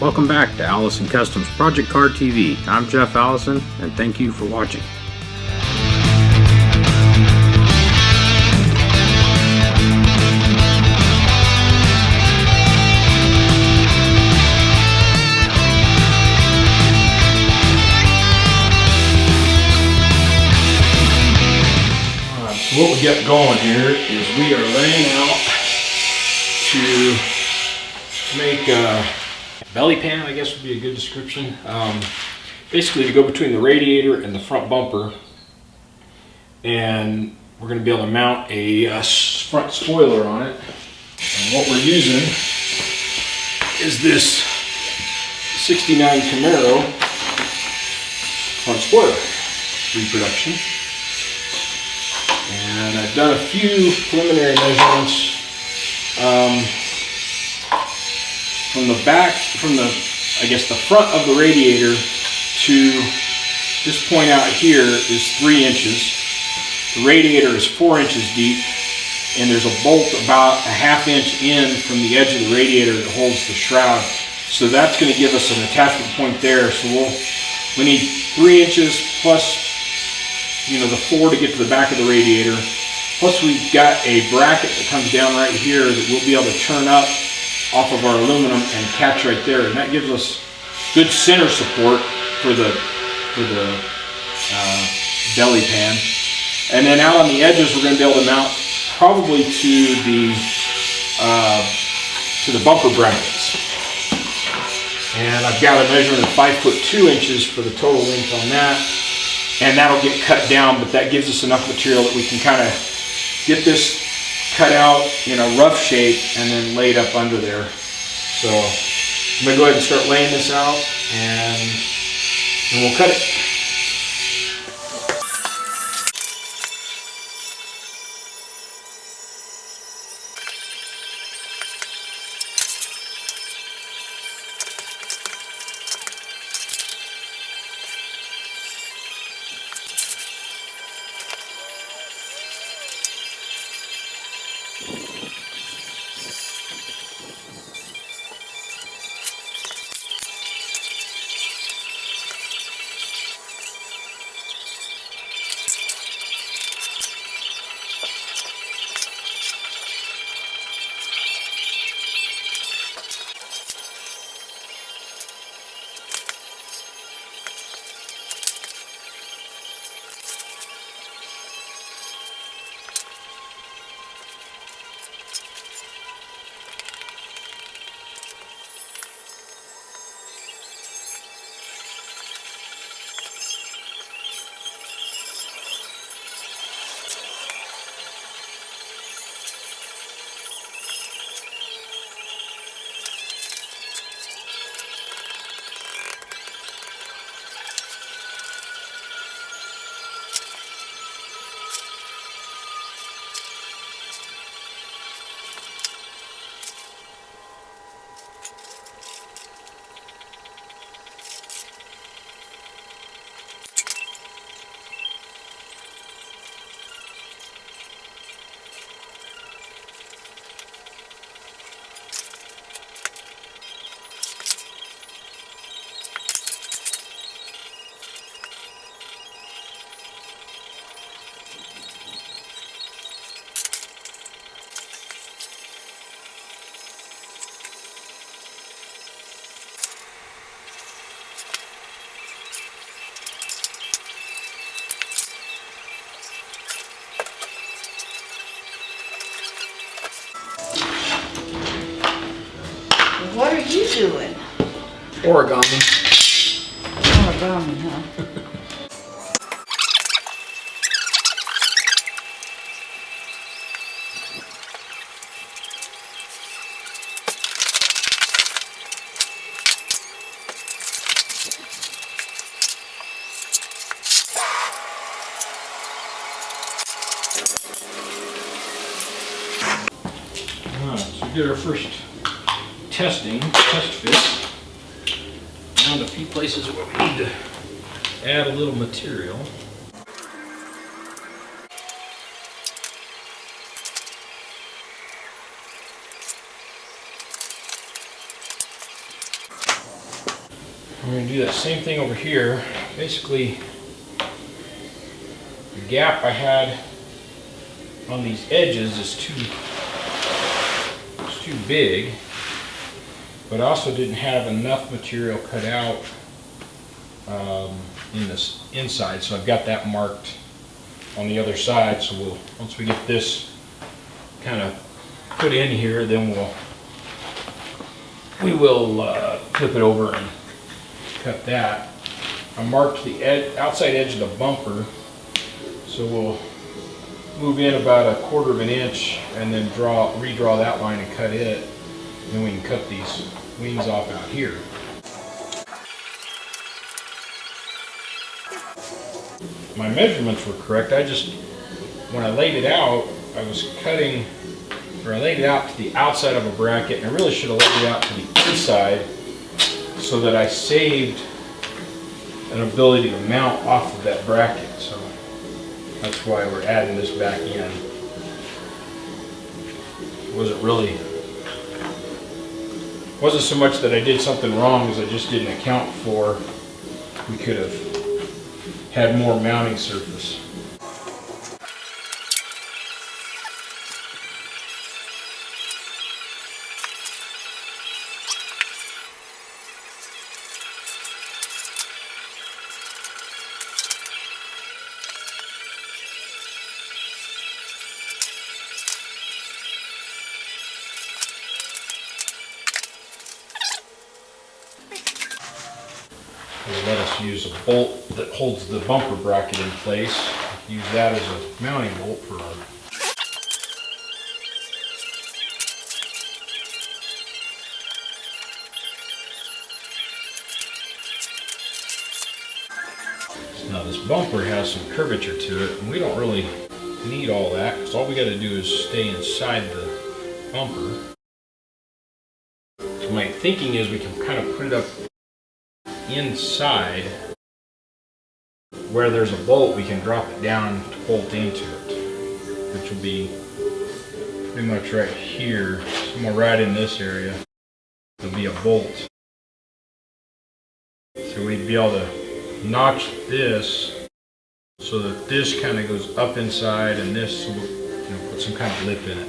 Welcome back to Allison Customs Project Car TV. I'm Jeff Allison, and thank you for watching. What we got going here is we are laying out to make a belly pan, I guess would be a good description. Basically to go between the radiator and the front bumper, and we're going to be able to mount a front spoiler on it. And what we're using is this 69 Camaro front spoiler reproduction. And I've done a few preliminary measurements from the back, I guess the front of the radiator to this point out here is 3 inches. The radiator is 4 inches deep, and there's a bolt about a ½ inch in from the edge of the radiator that holds the shroud. So that's going to give us an attachment point there. So we need 3 inches plus, you know, the 4 to get to the back of the radiator. Plus we've got a bracket that comes down right here that we'll be able to turn up off of our aluminum and catch right there. And that gives us good center support for the belly pan. And then out on the edges we're going to be able to mount probably to the bumper brackets. And I've got a measurement of 5'2" for the total length on that. And that'll get cut down, but that gives us enough material that we can kind of get this cut out in a rough shape and then laid up under there. So I'm going to go ahead and start laying this out, and we'll cut it. What are you doing? Origami. Origami, huh? Alright, so we did our first test fit. Found a few places where we need to add a little material. We're going to do that same thing over here. Basically, the gap I had on these edges is too big, but I also didn't have enough material cut out in this inside, so I've got that marked on the other side. So once we get this kind of put in here, then we will flip it over and cut that. I marked the outside edge of the bumper, so we'll move in about 1/4 of an inch and then redraw that line and cut it. Then we can cut these wings off out here. My measurements were correct. When I laid it out, I laid it out to the outside of a bracket, and I really should have laid it out to the inside so that I saved an ability to mount off of that bracket. So that's why we're adding this back in. Wasn't so much that I did something wrong as I just didn't account for we could have had more mounting surface. It'll let us use a bolt that holds the bumper bracket in place. Use that as a mounting bolt for our Now this bumper has some curvature to it, and we don't really need all that, because all we got to do is stay inside the bumper. So my thinking is we can kind of put it up inside. Where there's a bolt, we can drop it down to bolt into it, which will be pretty much right here, somewhere right in this area. There'll be a bolt. So we'd be able to notch this so that this kind of goes up inside, and this will, put some kind of lip in it.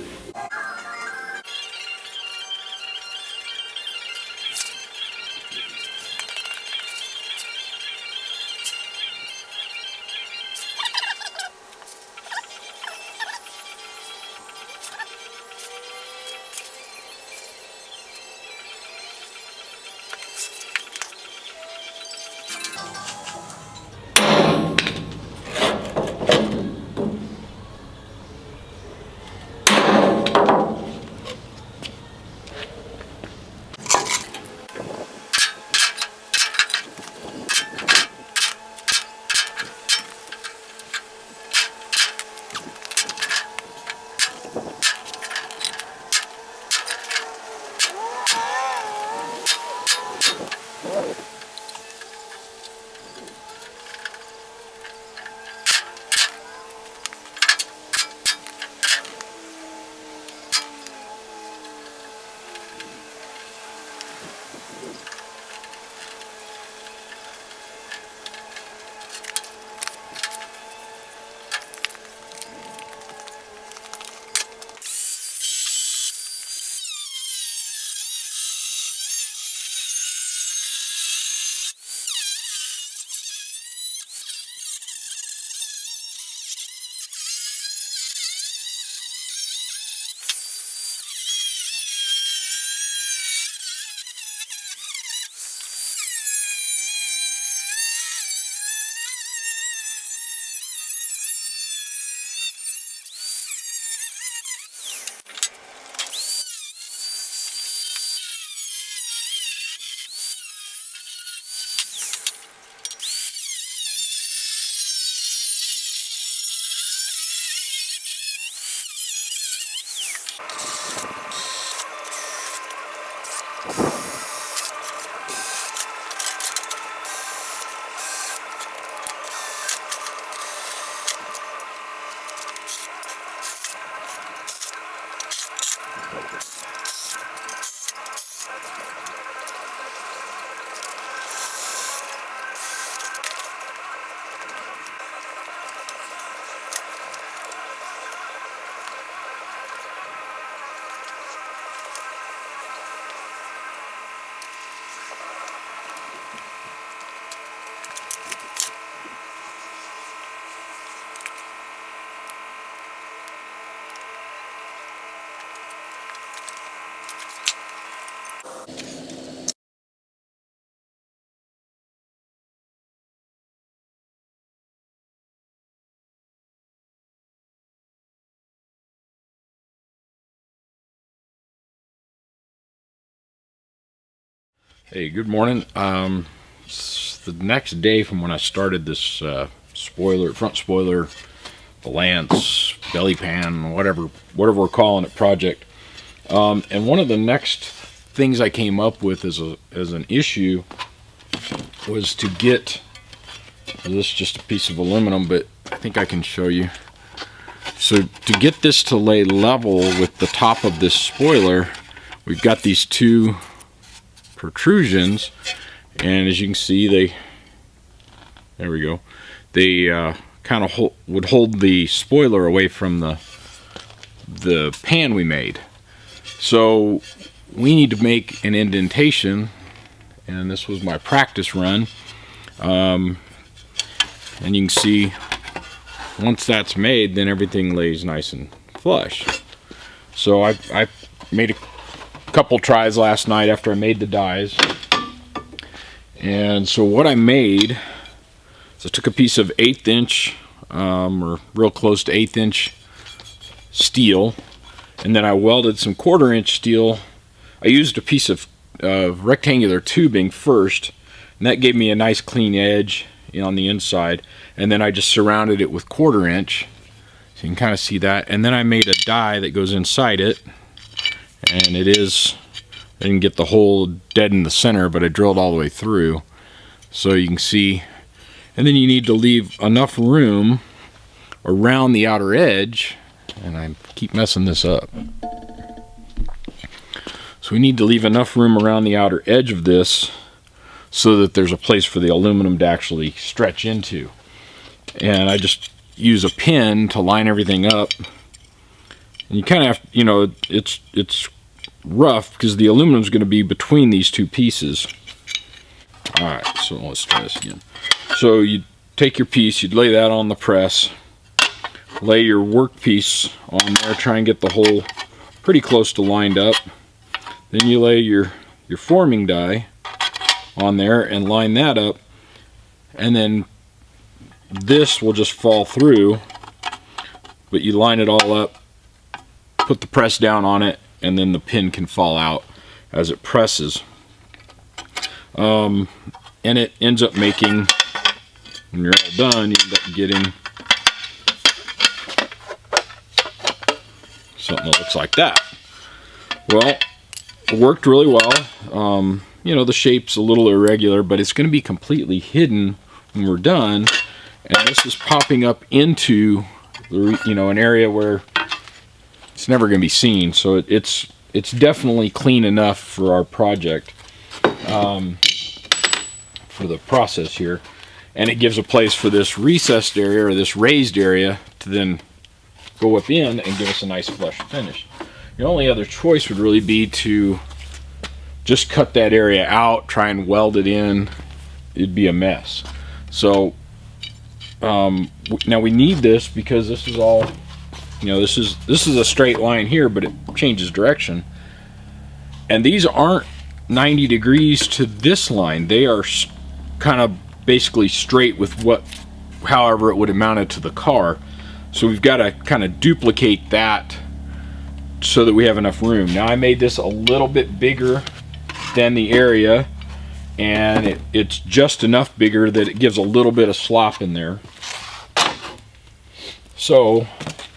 Hey, good morning. It's the next day from when I started this spoiler, front spoiler, the lance, belly pan, whatever we're calling it, project. And one of the next things I came up with as an issue was to get, this is just a piece of aluminum, but I think I can show you. So to get this to lay level with the top of this spoiler, we've got these two protrusions, and as you can see, there we go, they kind of would hold the spoiler away from the pan we made. So we need to make an indentation, and this was my practice run, and you can see once that's made, then everything lays nice and flush. So I made a couple tries last night after I made the dies, and so what I made is I took a piece of 1/8 inch or real close to 1/8 inch steel, and then I welded some 1/4 inch steel. I used a piece of rectangular tubing first, and that gave me a nice clean edge on the inside, and then I just surrounded it with 1/4 inch, so you can kind of see that, and then I made a die that goes inside it, and I didn't get the hole dead in the center, but I drilled all the way through, so you can see. And then you need to leave enough room around the outer edge, and I keep messing this up. So we need to leave enough room around the outer edge of this so that there's a place for the aluminum to actually stretch into. And I just use a pin to line everything up. And you kind of have, it's rough because the aluminum is going to be between these two pieces. Alright, so let's try this again. So you take your piece, you'd lay that on the press, lay your workpiece on there, try and get the hole pretty close to lined up. Then you lay your forming die on there and line that up, and then this will just fall through, but you line it all up, put the press down on it, and then the pin can fall out as it presses. And it ends up making, when you're all done, you end up getting something that looks like that. Well, it worked really well. The shape's a little irregular, but it's going to be completely hidden when we're done, and this is popping up into an area where it's never going to be seen. So it's definitely clean enough for our project, for the process here, and it gives a place for this recessed area or this raised area to then go up in and give us a nice flush finish. The only other choice would really be to just cut that area out, try and weld it in. It'd be a mess. So now we need this because this is all, this is a straight line here, but it changes direction, and these aren't 90 degrees to this line. They are kind of basically straight with however it would have mounted to the car. So we've got to kind of duplicate that so that we have enough room. Now I made this a little bit bigger than the area, and it's just enough bigger that it gives a little bit of slop in there. So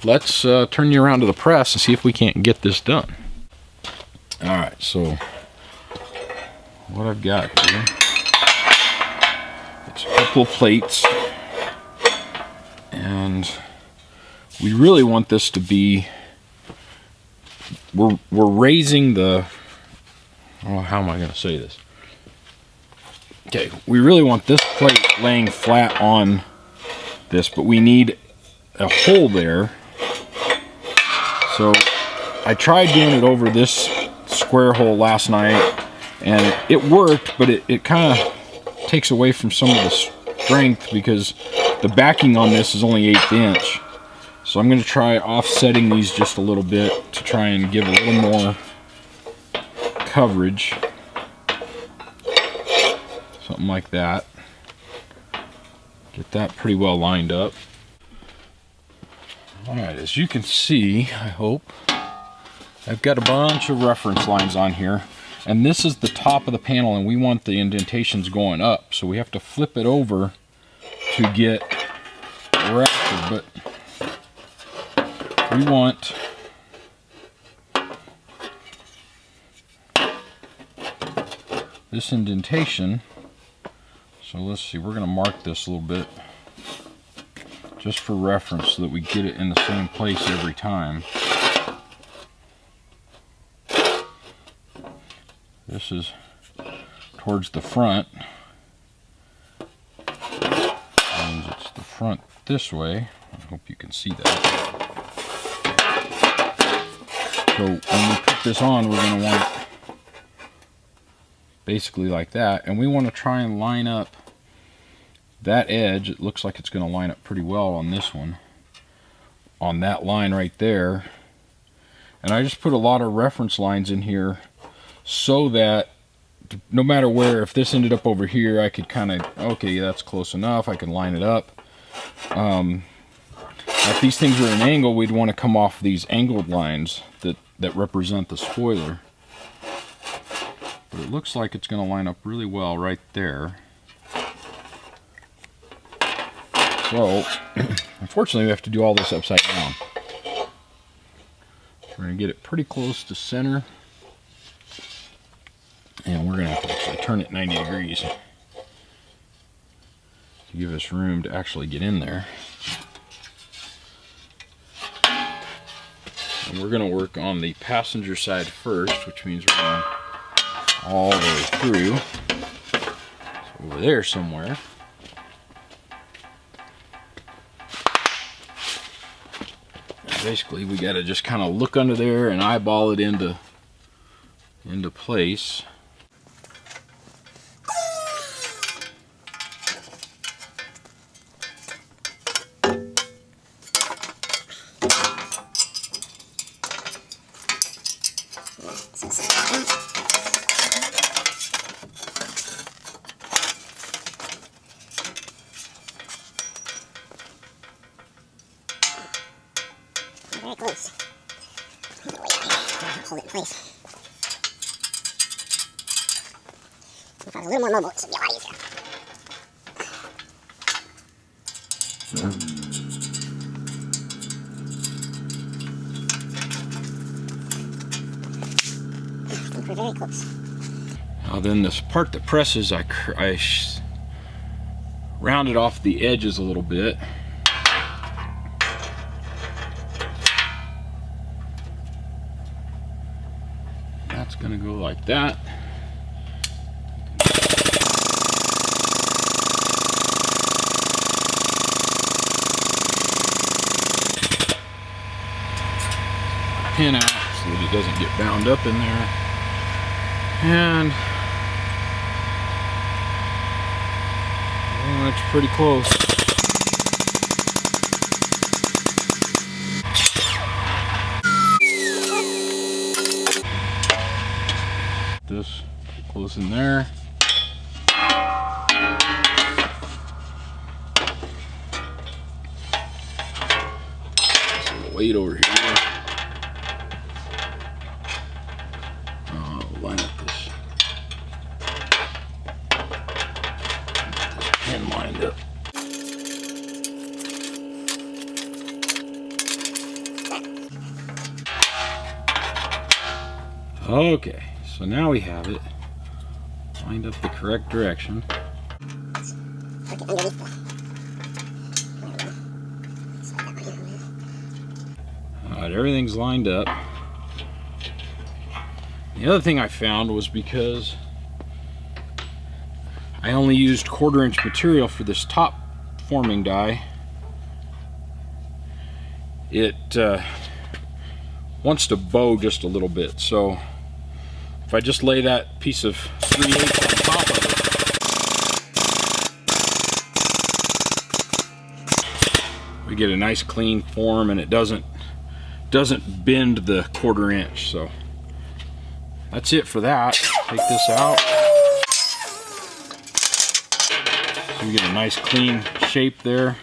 let's turn you around to the press and see if we can't get this done. Alright, so what I've got here, it's a couple of plates, and we really want this to be, we're raising the, how am I going to say this? Okay, we really want this plate laying flat on this, but we need a hole there. So I tried doing it over this square hole last night, and it worked, but it kind of takes away from some of the strength because the backing on this is only 1/8 inch. So I'm going to try offsetting these just a little bit to try and give a little more coverage. Something like that. Get that pretty well lined up. Alright, as you can see, I hope, I've got a bunch of reference lines on here. And this is the top of the panel, and we want the indentations going up, so we have to flip it over to get rafter. But we want this indentation. So let's see, we're going to mark this a little bit just for reference so that we get it in the same place every time. This is towards the front, and it's the front this way. I hope you can see that. So when we put this on, we're going to want it basically like that, and we want to try and line up that edge. It looks like it's going to line up pretty well on this one, on that line right there. And I just put a lot of reference lines in here so that no matter where, if this ended up over here, I could kind of, okay, that's close enough, I can line it up. If these things are at an angle, we'd want to come off these angled lines that represent the spoiler. But it looks like it's going to line up really well right there. So, unfortunately, we have to do all this upside down. We're going to get it pretty close to center. And we're going to have to actually turn it 90 degrees to give us room to actually get in there. And we're going to work on the passenger side first, which means we're going all the way through. So over there somewhere. And basically, we got to just kind of look under there and eyeball it into place. Very close. Hold it in place. If I was a little more mobile, it should be a lot easier. I think we're very close. Now then, this part that presses, I rounded off the edges a little bit. That's going to go like that. Pin out so that it doesn't get bound up in there. And well, that's pretty close. This close in there. Some weight over here. Line up this pin lined up. Okay, so now we have it lined up the correct direction. Alright, everything's lined up. The other thing I found was because I only used 1/4 inch material for this top forming die, it wants to bow just a little bit. So if I just lay that piece of 3/8 on top of it, we get a nice clean form, and it doesn't bend the 1/4 inch. So that's it for that. Take this out. So we get a nice clean shape there.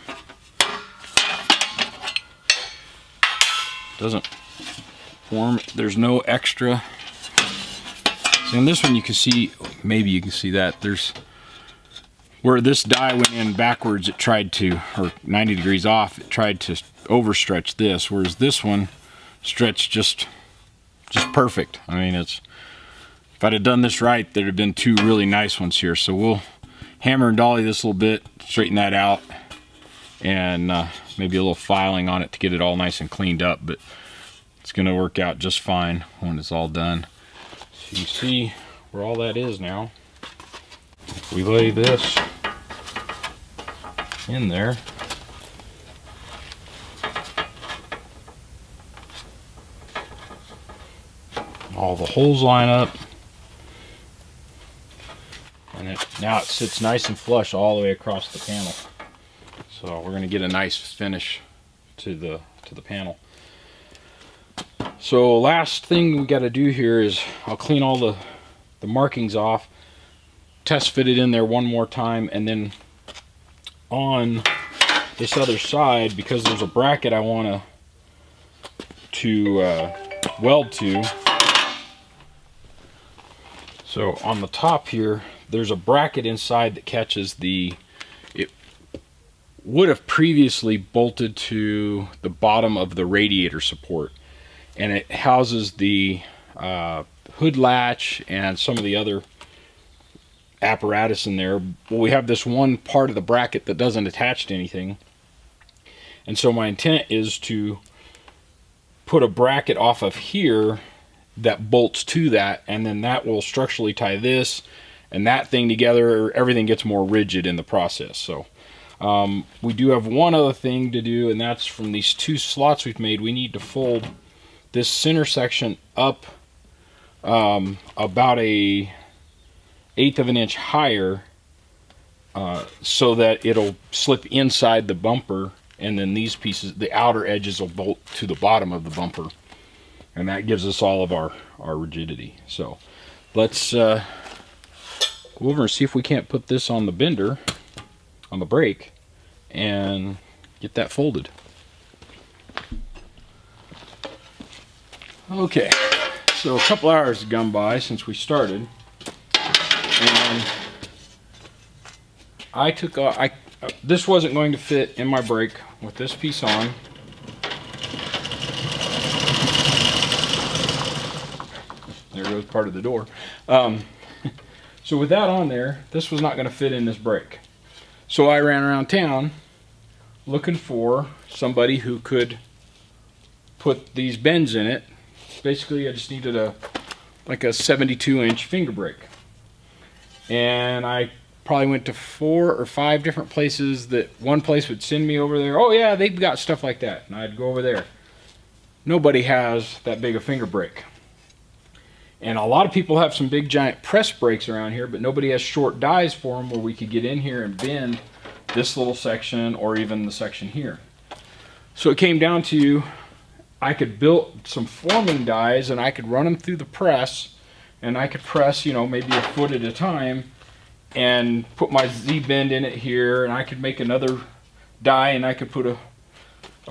Doesn't form, there's no extra So in this one you can see, maybe you can see that, there's where this die went in backwards, it tried to, or 90 degrees off, it tried to overstretch this, whereas this one stretched just perfect. I mean, it's, if I'd have done this right, there'd have been two really nice ones here. So we'll hammer and dolly this a little bit, straighten that out, and maybe a little filing on it to get it all nice and cleaned up, but it's gonna work out just fine when it's all done. So you can see where all that is now. If we lay this in there, all the holes line up, and now it sits nice and flush all the way across the panel. So we're going to get a nice finish to the panel. So last thing we got to do here is I'll clean all the markings off, test fit it in there one more time, and then on this other side, because there's a bracket I want to weld to. So on the top here, there's a bracket inside that catches the, it would have previously bolted to the bottom of the radiator support, and it houses the hood latch and some of the other apparatus in there. Well, we have this one part of the bracket that doesn't attach to anything, and so my intent is to put a bracket off of here that bolts to that, and then that will structurally tie this and that thing together. Everything gets more rigid in the process. So we do have one other thing to do, and that's from these two slots we've made. We need to fold this center section up about a 1/8 of an inch higher, so that it'll slip inside the bumper, and then these pieces, the outer edges, will bolt to the bottom of the bumper, and that gives us all of our rigidity. So let's go over and see if we can't put this on the bender, on the brake, and get that folded. Okay, so a couple hours have gone by since we started, and I took this wasn't going to fit in my brake with this piece on. There goes part of the door. So with that on there, this was not going to fit in this brake. So I ran around town looking for somebody who could put these bends in it. Basically, I just needed like a 72-inch finger brake. And I probably went to 4 or 5 different places that one place would send me over there. Oh yeah, they've got stuff like that. And I'd go over there. Nobody has that big a finger brake. And a lot of people have some big giant press brakes around here, but nobody has short dies for them where we could get in here and bend this little section or even the section here. So it came down to, I could build some forming dies and I could run them through the press, and I could press, you know, maybe a foot at a time and put my Z-bend in it here, and I could make another die and I could put a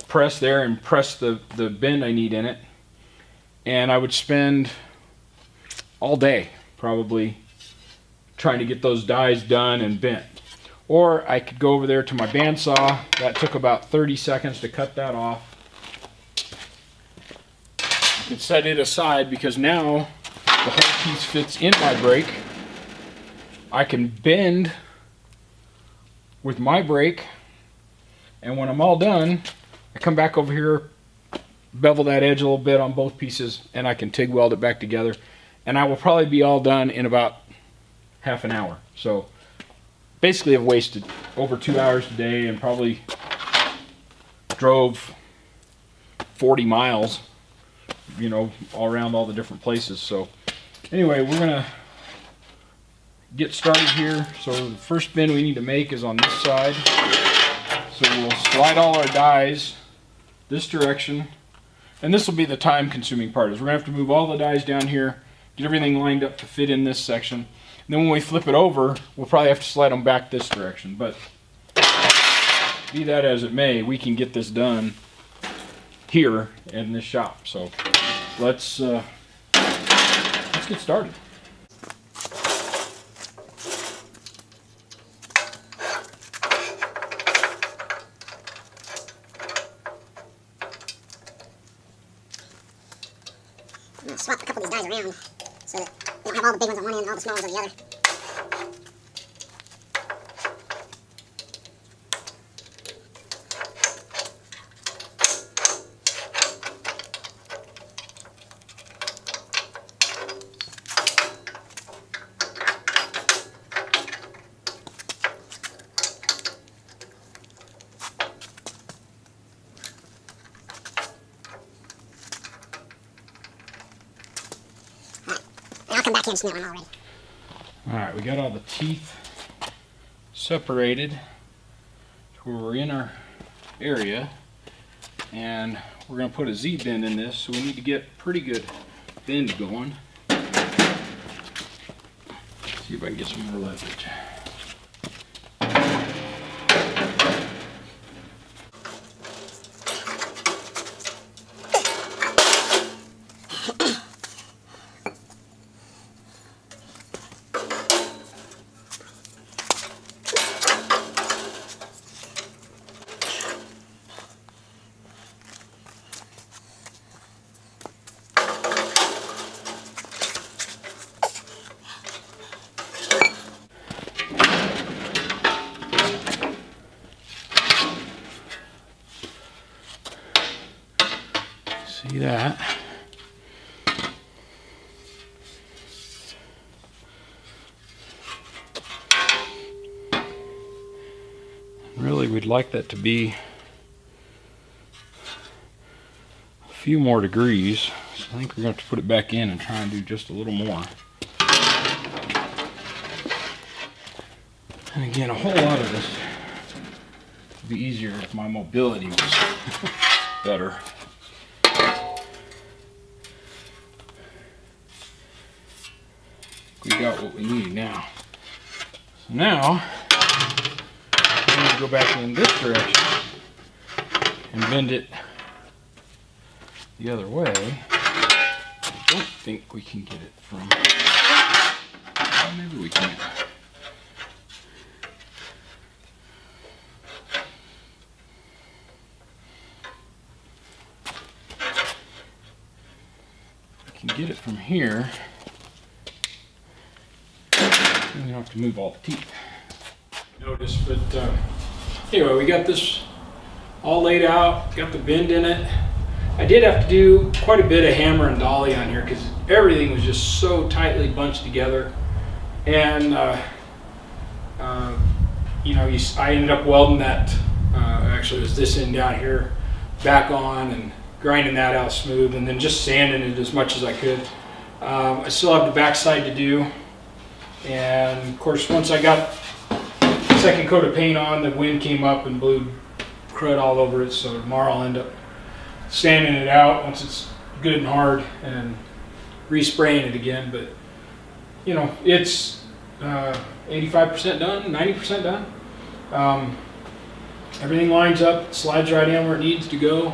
press there and press the bend I need in it. And I would spend all day probably trying to get those dies done and bent. Or I could go over there to my bandsaw. That took about 30 seconds to cut that off. I could set it aside because now the whole piece fits in my brake. I can bend with my brake, and when I'm all done, I come back over here, bevel that edge a little bit on both pieces, and I can TIG weld it back together. And I will probably be all done in about half an hour. So basically I've wasted over 2 hours today and probably drove 40 miles, you know, all around all the different places. So anyway, we're gonna get started here. So the first bend we need to make is on this side. So we'll slide all our dies this direction, and this will be the time consuming part, is we're gonna have to move all the dies down here, get everything lined up to fit in this section. And then when we flip it over, we'll probably have to slide them back this direction. But be that as it may, we can get this done here in this shop. So let's get started. guys around so that they don't have all the big ones on one end and all the small ones on the other. I'll come back here and snip them already. Alright, we got all the teeth separated to where we're in our area, and we're going to put a Z-bend in this, so we need to get pretty good bend going. See if I can get some more leverage. See that? Really, we'd like that to be a few more degrees. So I think we're going to have to put it back in and try and do just a little more. And again, a whole lot of this would be easier if my mobility was better. We got what we need now. So now, we're going to go back in this direction and bend it the other way. I don't think we can get it from, well, maybe we can. We can get it from here. You don't have to move all the teeth. Notice, but anyway, we got this all laid out, got the bend in it. I did have to do quite a bit of hammer and dolly on here because everything was just so tightly bunched together. And you know, I ended up welding that, actually it was this end down here, back on and grinding that out smooth, and then just sanding it as much as I could. I still have the backside to do. And of course, once I got the second coat of paint on, the wind came up and blew crud all over it. So tomorrow I'll end up sanding it out once it's good and hard and respraying it again. But you know, it's 85% done, 90% done. Everything lines up, slides right in where it needs to go.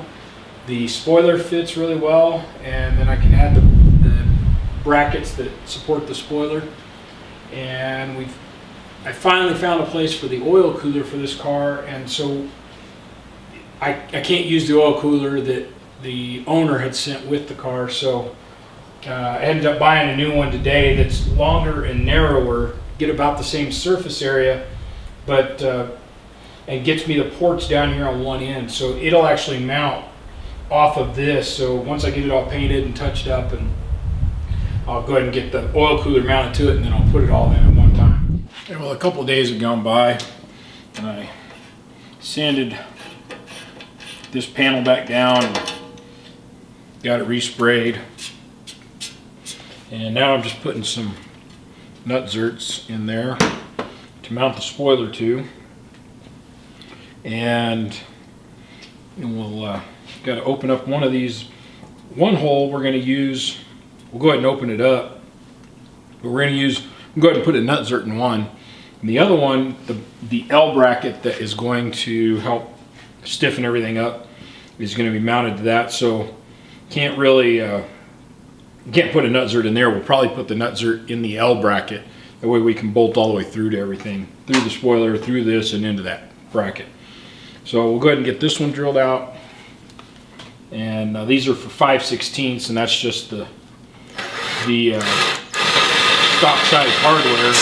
The spoiler fits really well, and then I can add the brackets that support the spoiler. And I finally found a place for the oil cooler for this car, and so I can't use the oil cooler that the owner had sent with the car, so I ended up buying a new one today that's longer and narrower, get about the same surface area, but and gets me the ports down here on one end, so it'll actually mount off of this. So once I get it all painted and touched up, and I'll go ahead and get the oil cooler mounted to it, and then I'll put it all in at one time. And well, a couple of days have gone by, and I sanded this panel back down and got it resprayed. And now I'm just putting some nut zerts in there to mount the spoiler to. And we'll got to open up one of these. One hole we're going to use, we'll go ahead and open it up, but we're going to use, we'll go ahead and put a nut zert in one. And the other one, the L bracket that is going to help stiffen everything up, is going to be mounted to that. So can't really, can't put a nut zert in there. We'll probably put the nut zert in the L bracket. That way we can bolt all the way through to everything, through the spoiler, through this, and into that bracket. So we'll go ahead and get this one drilled out. And these are for 5/16, and that's just the the stock size hardware.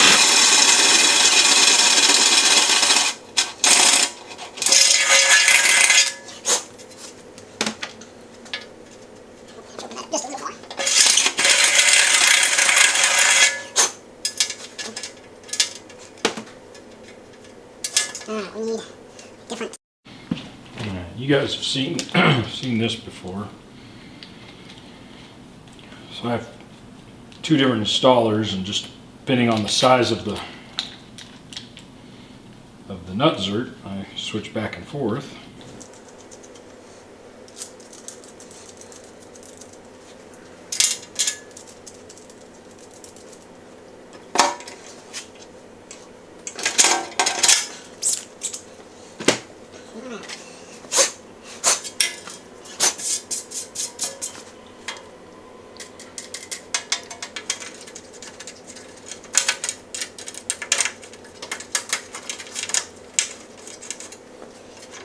Just a little more. We need different. You guys have seen seen this before. So I have two different installers, and just depending on the size of the nutzert, I switch back and forth.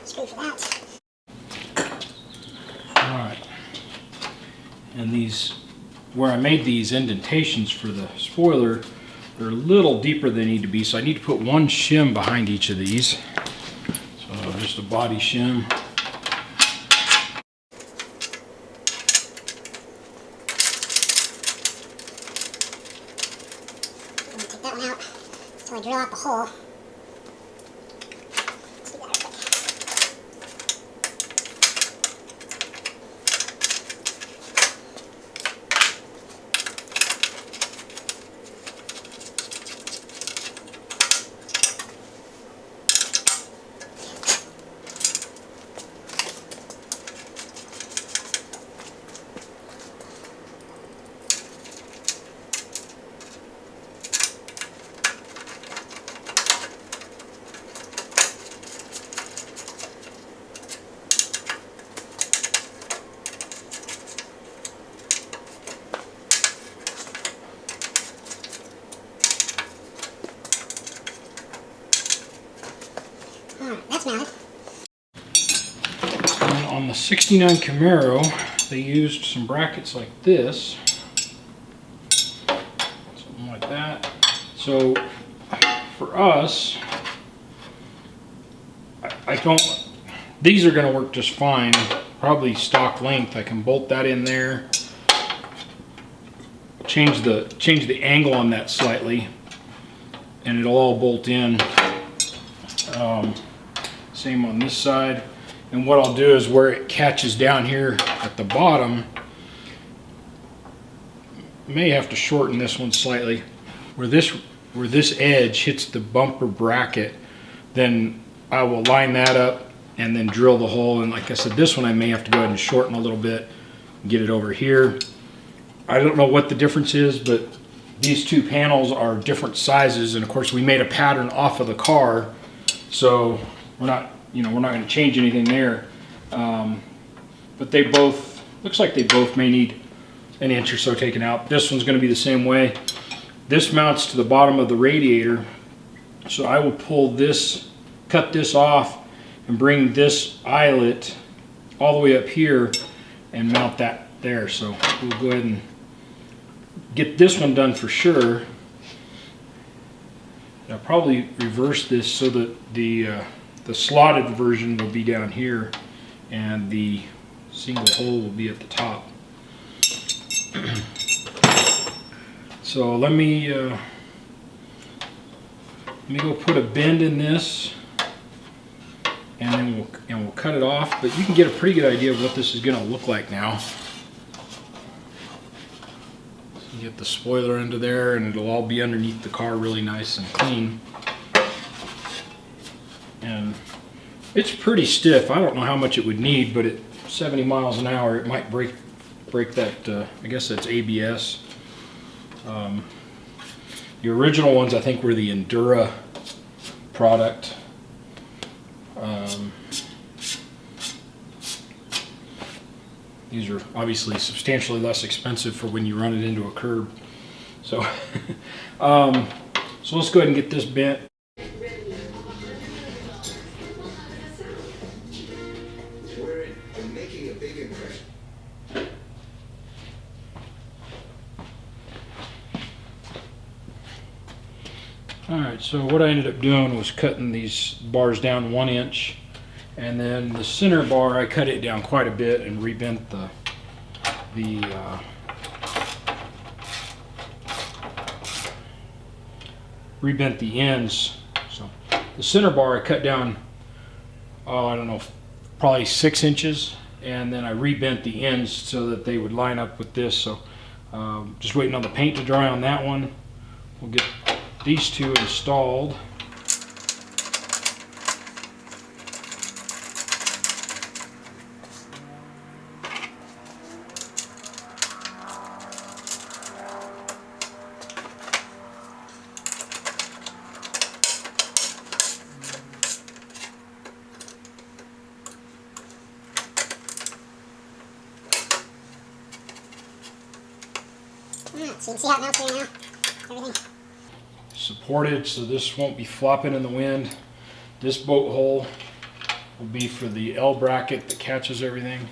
Screw for that. Alright. And these, where I made these indentations for the spoiler, they're a little deeper than they need to be, so I need to put one shim behind each of these. So just a body shim. I'm going to take that one out so I drill out the hole. Let's do that real quick. Alright, that's mounted. And on the 69 Camaro, they used some brackets like this. Something like that. So for us, I don't, these are going to work just fine. Probably stock length. I can bolt that in there. Change the angle on that slightly, and it'll all bolt in. Same on this side. And what I'll do is where it catches down here at the bottom, may have to shorten this one slightly. Where this edge hits the bumper bracket, then I will line that up and then drill the hole. And like I said, this one I may have to go ahead and shorten a little bit, get it over here. I don't know what the difference is, but these two panels are different sizes, and of course we made a pattern off of the car, so we're not going to change anything there. But they both, looks like they both may need an inch or so taken out. This one's going to be the same way. This mounts to the bottom of the radiator, so I will pull this, cut this off, and bring this eyelet all the way up here and mount that there. So we'll go ahead and get this one done for sure. I'll probably reverse this so that the slotted version will be down here and the single hole will be at the top. So let me go put a bend in this, and then we'll cut it off. But you can get a pretty good idea of what this is going to look like now. You get the spoiler into there, and it'll all be underneath the car really nice and clean. And it's pretty stiff. I don't know how much it would need, but at 70 miles an hour, it might break that. I guess that's ABS. The original ones, I think, were the Endura product. These are obviously substantially less expensive for when you run it into a curb. So, so let's go ahead and get this bent. We're making a big impression. Alright, so what I ended up doing was cutting these bars down 1 inch, and then the center bar I cut it down quite a bit and rebent rebent the ends. So the center bar I cut down, I don't know, probably 6 inches, and then I rebent the ends so that they would line up with this. So just waiting on the paint to dry on that one. We'll get these two installed. So you can see how it melts here now. Everything. Supported so this won't be flopping in the wind. This bolt hole will be for the L bracket that catches everything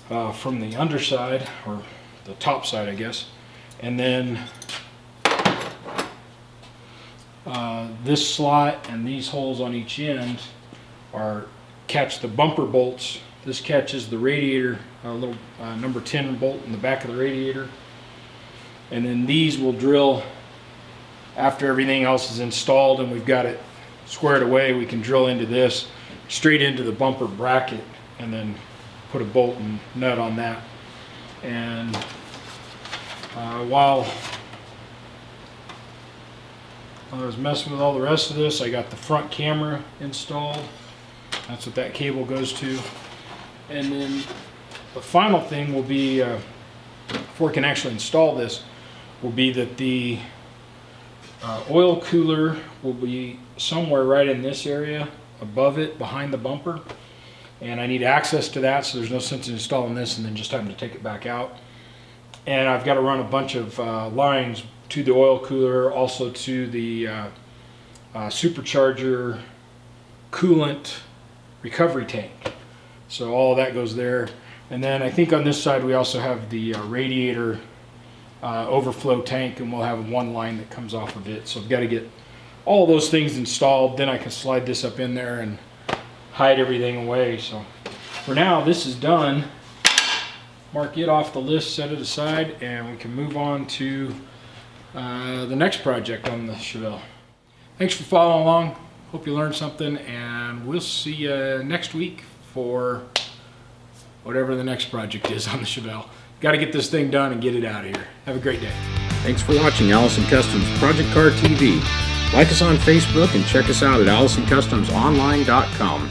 from the underside, or the top side I guess. And then this slot and these holes on each end are catch the bumper bolts. This catches the radiator, a little number 10 bolt in the back of the radiator. And then these will drill after everything else is installed and we've got it squared away. We can drill into this straight into the bumper bracket and then put a bolt and nut on that. And while I was messing with all the rest of this, I got the front camera installed. That's what that cable goes to. And then the final thing will be, before I can actually install this, will be that the oil cooler will be somewhere right in this area above it, behind the bumper, and I need access to that, so there's no sense in installing this and then just having to take it back out. And I've got to run a bunch of lines to the oil cooler, also to the supercharger coolant recovery tank, so all of that goes there. And then I think on this side we also have the radiator overflow tank, and we'll have one line that comes off of it. So I've got to get all those things installed, then I can slide this up in there and hide everything away. So for now this is done. Mark it off the list, set it aside, and we can move on to the next project on the Chevelle. Thanks for following along. Hope you learned something, and we'll see you next week for whatever the next project is on the Chevelle. Got to get this thing done and get it out of here. Have a great day. Thanks for watching Allison Customs Project Car TV. Like us on Facebook and check us out at AllisonCustomsOnline.com.